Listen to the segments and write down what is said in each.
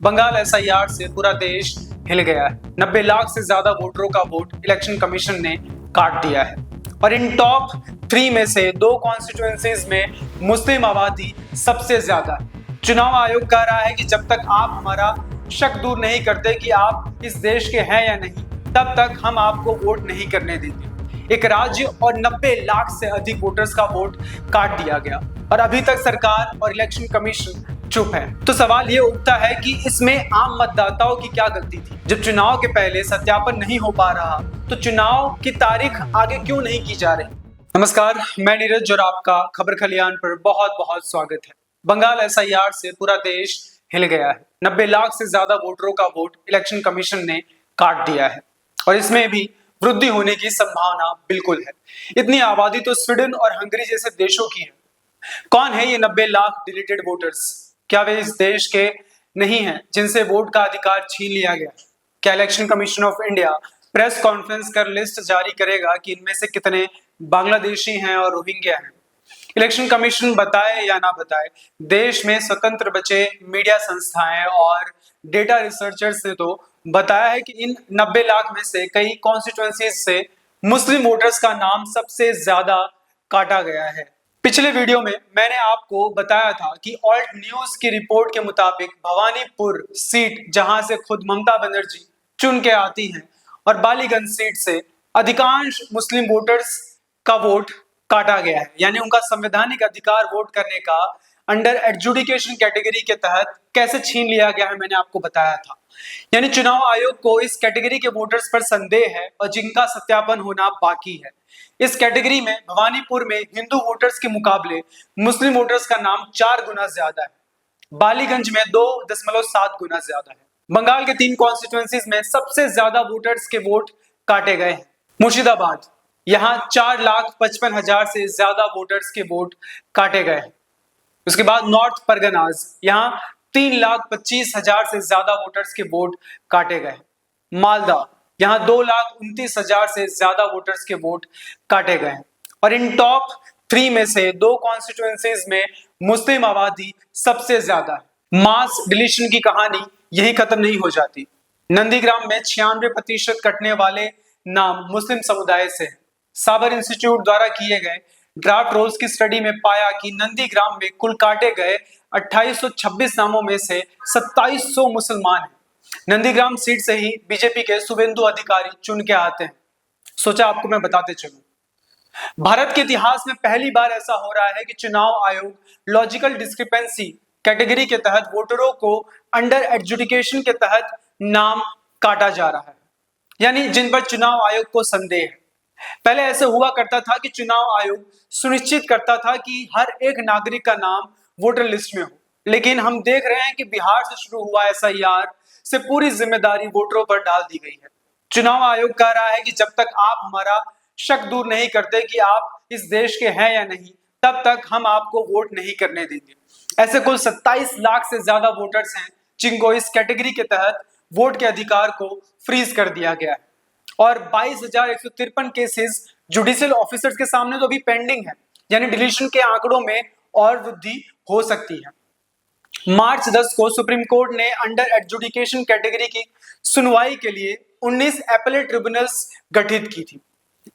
Bengal SIR से पूरा देश हिल गया है। 90 लाख से ज्यादा वोटरों का वोट इलेक्शन कमीशन ने काट दिया है और इन टॉप 3 में से 2 कॉन्स्टिट्यूएंसीज में मुस्लिम आबादी सबसे ज्यादा है। चुनाव आयोग कह रहा है कि जब तक आप हमारा शक दूर नहीं करते कि आप इस देश के हैं या नहीं, तब तक हम आपको वोट नहीं करने देंगे। एक राज्य और 90 लाख से अधिक वोटर्स का वोट काट दिया गया और अभी तक सरकार और इलेक्शन कमीशन चुप है। तो सवाल ये उठता है कि इसमें आम मतदाताओं की क्या गलती थी? जब चुनाव के पहले सत्यापन नहीं हो पा रहा, तो चुनाव की तारीख आगे क्यों नहीं की जा रही? नमस्कार, मैं नीरज और आपका खबर खलियान पर बहुत बहुत स्वागत है। बंगाल एसआईआर से पूरा देश हिल गया है। 90 लाख से ज्यादा वोटरों का वोट इलेक्शन कमीशन ने काट दिया है और इसमें भी वृद्धि होने की संभावना बिल्कुल है। इतनी आबादी तो स्वीडन और हंगरी जैसे देशों की है। कौन है ये 90 लाख डिलीटेड वोटर्स? क्या वे इस देश के नहीं हैं जिनसे वोट का अधिकार छीन लिया गया? क्या election commission of India press conference कर लिस्ट जारी करेगा कि इनमें से कितने बांग्लादेशी हैं और रोहिंग्या हैं? इलेक्शन कमीशन बताए या ना बताए, देश में स्वतंत्र बचे मीडिया संस्थाएं और डेटा रिसर्चर्स ने तो बताया है कि इन 90 लाख में से कई कॉन्स्टिट्यूएंसीज से मुस्लिम वोटर्स का नाम सबसे ज्यादा काटा गया है। पिछले वीडियो में मैंने आपको बताया था कि ऑल्ट न्यूज की रिपोर्ट के मुताबिक भवानीपुर सीट, जहां से खुद ममता बनर्जी चुन के आती हैं, और बालीगंज सीट से अधिकांश मुस्लिम वोटर्स का वोट काटा गया है, यानी उनका संवैधानिक अधिकार वोट करने का अंडर एडजुडिकेशन कैटेगरी के तहत कैसे छीन लिया गया है, मैंने आपको बताया था। यानी चुनाव आयोग को इस कैटेगरी के वोटर्स पर संदेह है और जिनका सत्यापन होना बाकी है। इस कैटेगरी में भवानीपुर में हिंदू वोटर्स के मुकाबले मुस्लिम वोटर्स का नाम 4 गुना ज्यादा है। बालीगंज में 2.7 गुना ज्यादा है। बंगाल के 3 कॉन्स्टिट्यूएंसीज में सबसे ज्यादा वोटर्स के वोट काटे गए हैं। मुर्शिदाबाद, यहाँ 4,55,000 से ज्यादा वोटर्स के वोट काटे गए हैं। उसके बाद नॉर्थ परगनाज, यहाँ 3,25,000 से ज्यादा वोटर्स के वोट काटे गए। मालदा, यहाँ 2,29,000 से ज्यादा वोटर्स के वोट काटे गए और इन टॉप 3 में से 2 कॉन्स्टिट्यूएंसीज में मुस्लिम आबादी सबसे ज्यादा है। मास डिलीशन की कहानी यही खत्म नहीं हो जाती। नंदीग्राम में 96% कटने वाले नाम मुस्लिम समुदाय से है। साबर इंस्टीट्यूट द्वारा किए गए ड्राफ्ट रोल्स की स्टडी में पाया कि नंदीग्राम में कुल काटे गए 2826 नामों में से 2700 मुसलमान हैं। नंदीग्राम सीट से ही बीजेपी के शुभेंदु अधिकारी चुन के आते हैं। सोचा आपको मैं बताते चलूं। भारत के इतिहास में पहली बार ऐसा हो रहा है कि चुनाव आयोग लॉजिकल डिस्क्रिपेंसी कैटेगरी के तहत वोटरों को अंडर एडजुडिकेशन के तहत नाम काटा जा रहा है, यानी जिन पर चुनाव आयोग को संदेह है। पहले ऐसे हुआ करता था कि चुनाव आयोग सुनिश्चित करता था कि हर एक नागरिक का नाम वोटर लिस्ट में हो, लेकिन हम देख रहे हैं कि बिहार से शुरू हुआ एसआईआर से पूरी जिम्मेदारी वोटरों पर डाल दी गई है। चुनाव आयोग कह रहा है कि जब तक आप हमारा शक दूर नहीं करते कि आप इस देश के हैं या नहीं, तब तक हम आपको वोट नहीं करने देंगे। ऐसे कुल 27 लाख से ज्यादा वोटर्स हैं जिनको इस कैटेगरी के तहत वोट के अधिकार को फ्रीज कर दिया गया है और 22,153 केसेस जुडिशियल ऑफिसर्स के सामने तो अभी पेंडिंग है, यानी डिलीशन के आंकड़ों में और वृद्धि हो सकती है। मार्च 10 को सुप्रीम कोर्ट ने अंडर एडजुडिकेशन कैटेगरी की सुनवाई के लिए 19 एपेलेट ट्रिब्यूनल्स गठित की थी।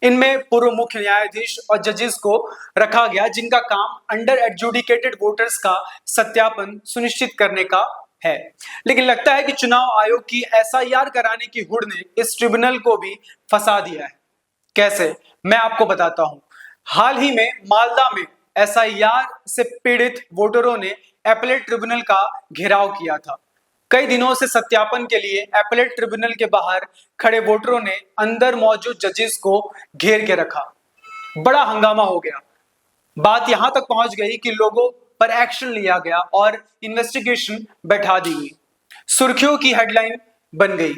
इनमें पूर्व मुख्य न्यायाधीश और जजेस को रखा गया, जिनका काम अंडर एडजुडिकेटेड वोटर्स का सत्यापन सुनिश्चित करने का है। लेकिन लगता है कि चुनाव आयोग की एसआईआर कराने की हुड़ ने इस ट्रिब्यूनल को भी फंसा दिया है। कैसे, मैं आपको बताता हूं। हाल ही में मालदा में एसआईआर से पीड़ित वोटरों ने एपेलेट ट्रिब्यूनल का घेराव किया था। कई दिनों से सत्यापन के लिए एपेलेट ट्रिब्यूनल के बाहर खड़े वोटरों ने अंदर मौजूद जजेस को घेर के रखा। बड़ा हंगामा हो गया। बात यहां तक पहुंच गई कि लोगों पर एक्शन लिया गया और इन्वेस्टिगेशन बैठा दी गई। सुर्खियों की हेडलाइन बन गई।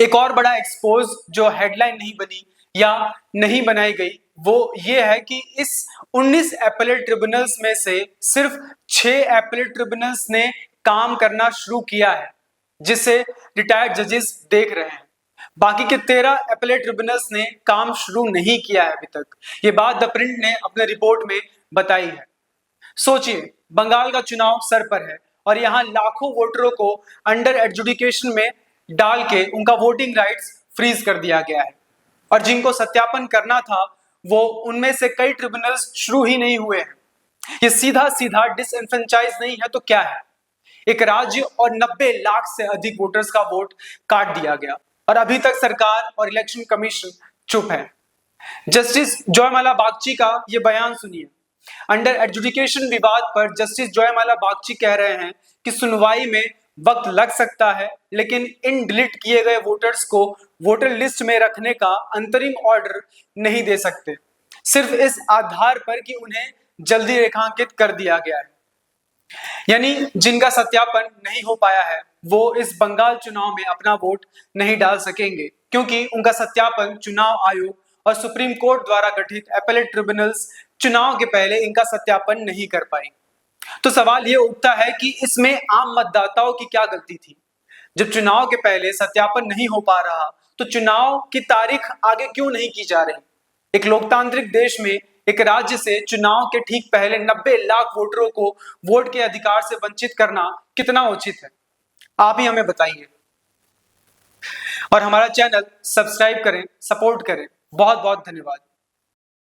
एक और बड़ा एक्सपोज जो हेडलाइन नहीं बनी या नहीं बनाई गई, वो ये है कि इस 19 एपेलेट ट्रिब्यूनल्स में से सिर्फ 6 एपेलेट ट्रिब्यूनल्स ने काम करना शुरू किया है, जिसे रिटायर्ड जजेस देख रहे हैं। बाकी के 13 एपेलेट ट्रिब्यूनल्स ने काम शुरू नहीं किया है अभी तक। ये बात द प्रिंट ने अपने रिपोर्ट में बताई है। सोचिए, बंगाल का चुनाव सर पर है और यहाँ लाखों वोटरों को अंडर एडजुडिकेशन में डाल के उनका वोटिंग राइट्स फ्रीज कर दिया गया है। और जिनको सत्यापन करना था वो उनमें से कई ट्रिब्यूनल्स शुरू ही नहीं हुए हैं। ये सीधा सीधा डिसएनफ्रेंचाइज नहीं है तो क्या है? एक राज्य और 90 लाख से अधिक वोटर्स का वोट काट दिया गया और अभी तक सरकार और इलेक्शन कमीशन चुप है। जस्टिस जयमाला बागची का ये बयान सुनिए। अंडर एडजुडिकेशन विवाद पर जस्टिस जयमाला बागची कह रहे हैं कि सुनवाई में वक्त लग सकता है, लेकिन इन डिलीट किए गए वोटर्स को वोटर लिस्ट में रखने का अंतरिम ऑर्डर नहीं दे सकते, सिर्फ इस आधार पर कि उन्हें जल्दी रेखांकित कर दिया गया है। यानी जिनका सत्यापन नहीं हो पाया है वो इस बंगाल चुनाव में अपना वोट नहीं डाल सकेंगे, क्योंकि उनका सत्यापन चुनाव आयोग और सुप्रीम कोर्ट द्वारा गठित एपेलेट ट्रिब्यूनल्स चुनाव के पहले इनका सत्यापन नहीं कर पाई। तो सवाल ये उठता है कि इसमें आम मतदाताओं की क्या गलती थी? जब चुनाव के पहले सत्यापन नहीं हो पा रहा तो चुनाव की तारीख आगे क्यों नहीं की जा रही? एक लोकतांत्रिक देश में एक राज्य से चुनाव के ठीक पहले 90 लाख वोटरों को वोट के अधिकार से वंचित करना कितना उचित है? आप ही हमें बताइए। और हमारा चैनल सब्सक्राइब करें, सपोर्ट करें। बहुत बहुत धन्यवाद।